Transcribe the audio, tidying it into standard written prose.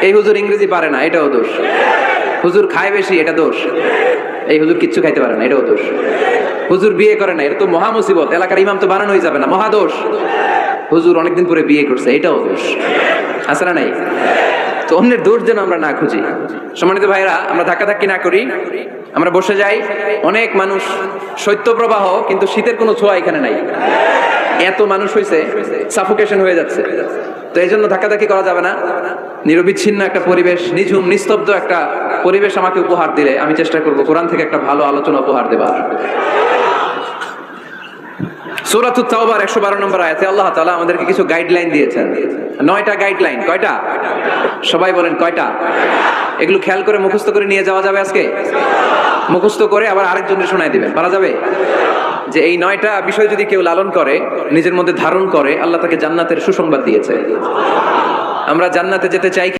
এই হুজুর ইংরেজি পারে না, এটাও দোষ। হুজুর খায় বেশি, এটা দোষ। এই হুজুর কিচ্ছু খাইতে পারে না, এটাও দোষ। হুজুর বিয়ে করে না, এটা তো মহা মুসিবত, এলাকার ইমাম তো বানানোই যাবে না, মহা দোষ। হুজুর অনেকদিন পরে বিয়ে করছে, এটাও দোষ। আছে না নাই? তো অন্যের দোষ যেন আমরা না খুঁজি। সম্মানিত ভাইরা, আমরা ধাক্কাধাক্কি না করি, আমরা বসে যাই। অনেক মানুষ, শৈত্যপ্রবাহ, কিন্তু শীতের কোনো ছোঁয়া এখানে নাই। এত মানুষ হয়েছে, সাফোকেশন হয়ে যাচ্ছে। তো এই জন্য ধাক্কাধাক্কি করা যাবে না। নিরবিচ্ছিন্ন একটা পরিবেশ, নিঝুম নিস্তব্ধ একটা পরিবেশ আমাকে উপহার দিলে আমি চেষ্টা করব কোরআন থেকে একটা ভালো আলোচনা উপহার দেবার। সূরাতুত তাওবার 112 নম্বর আয়াতে আল্লাহ তাআলা আমাদেরকে কিছু গাইডলাইন দিয়েছেন। 9টা গাইডলাইন। কয়টা? সবাই বলেন কয়টা? এগুলো খেয়াল করে মুখস্থ করে নিয়ে যাওয়া যাবে আজকে? মুখস্থ করে আবার আরেকজনকে শোনায় দিবেন, পারা যাবে? যে এই 9টা বিষয় যদি কেউ লালন করে, নিজের মধ্যে ধারণ করে, আল্লাহ তাকে জান্নাতের সুসংবাদ দিয়েছে। আমরা জান্নাতে যেতে চাই।